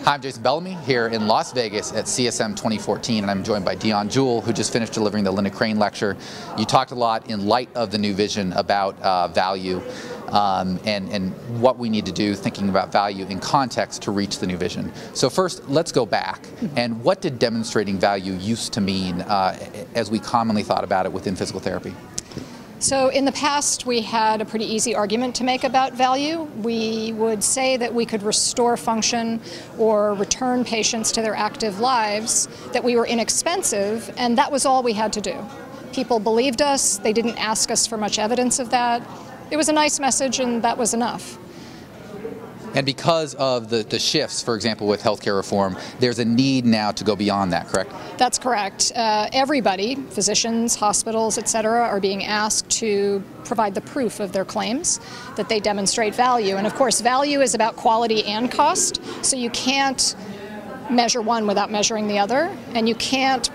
Hi, I'm Jason Bellamy here in Las Vegas at CSM 2014, and I'm joined by Dianne Jewell, who just finished delivering the Linda Crane lecture. You talked a lot in light of the new vision about value and what we need to do thinking about value in context to reach the new vision. So first, let's go back. And what did demonstrating value used to mean as we commonly thought about it within physical therapy? So in the past, we had a pretty easy argument to make about value. We would say that we could restore function or return patients to their active lives, that we were inexpensive, and that was all we had to do. People believed us. They didn't ask us for much evidence of that. It was a nice message, and that was enough. And because of the shifts, for example, with healthcare reform, there's a need now to go beyond that, correct? That's correct. Everybody, physicians, hospitals, etc., are being asked to provide the proof of their claims that they demonstrate value. And of course, value is about quality and cost, so you can't measure one without measuring the other, and you can't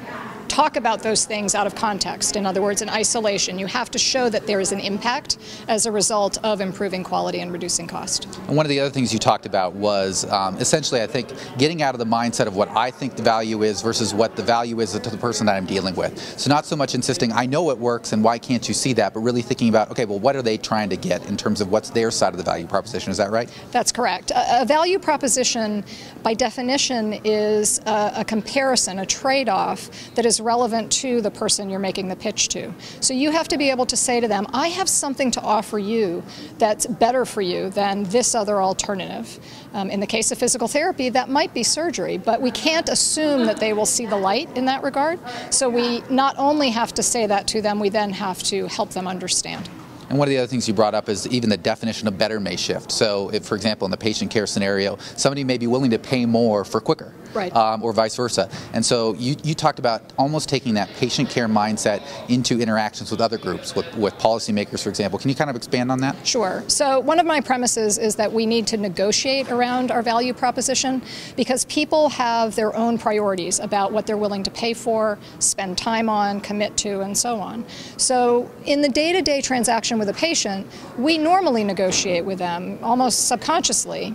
talk about those things out of context. In other words, in isolation. You have to show that there is an impact as a result of improving quality and reducing cost. And one of the other things you talked about was essentially, I think, getting out of the mindset of what I think the value is versus what the value is to the person that I'm dealing with. So not so much insisting, I know it works and why can't you see that, but really thinking about, okay, well, what are they trying to get in terms of what's their side of the value proposition? Is that right? That's correct. A value proposition, by definition, is a comparison, a trade-off that is relevant to the person you're making the pitch to. So you have to be able to say to them, I have something to offer you that's better for you than this other alternative. In the case of physical therapy, that might be surgery, but we can't assume that they will see the light in that regard. So we not only have to say that to them, we then have to help them understand. And one of the other things you brought up is even the definition of better may shift. So if, for example, in the patient care scenario, somebody may be willing to pay more for quicker, right, or vice versa. And so you talked about almost taking that patient care mindset into interactions with other groups, with policymakers, for example. Can you kind of expand on that? Sure. So one of my premises is that we need to negotiate around our value proposition because people have their own priorities about what they're willing to pay for, spend time on, commit to, and so on. So in the day-to-day transaction with a patient, we normally negotiate with them almost subconsciously.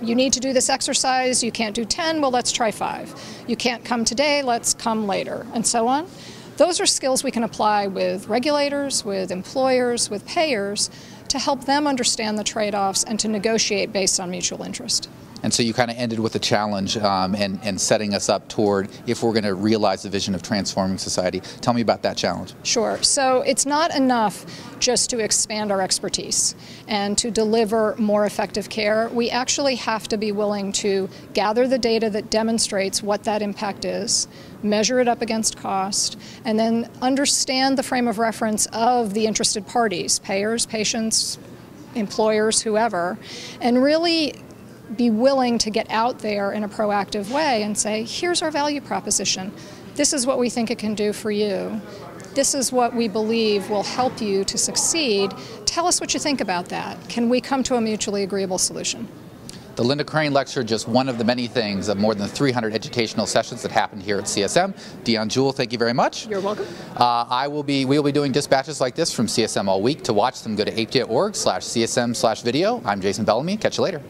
You need to do this exercise, you can't do 10, well, let's try 5. You can't come today, let's come later, and so on. Those are skills we can apply with regulators, with employers, with payers to help them understand the trade-offs and to negotiate based on mutual interest. And so you kind of ended with a challenge and setting us up toward if we're going to realize the vision of transforming society. Tell me about that challenge. Sure. So it's not enough just to expand our expertise and to deliver more effective care. We actually have to be willing to gather the data that demonstrates what that impact is, measure it up against cost, and then understand the frame of reference of the interested parties, payers, patients, employers, whoever, and really be willing to get out there in a proactive way and say, here's our value proposition. This is what we think it can do for you. This is what we believe will help you to succeed. Tell us what you think about that. Can we come to a mutually agreeable solution? The Linda Crane lecture, just one of the many things of more than 300 educational sessions that happened here at CSM. Dianne Jewell, thank you very much. You're welcome. We will be doing dispatches like this from CSM all week. To watch them, go to apa.org/CSM/video. I'm Jason Bellamy. Catch you later.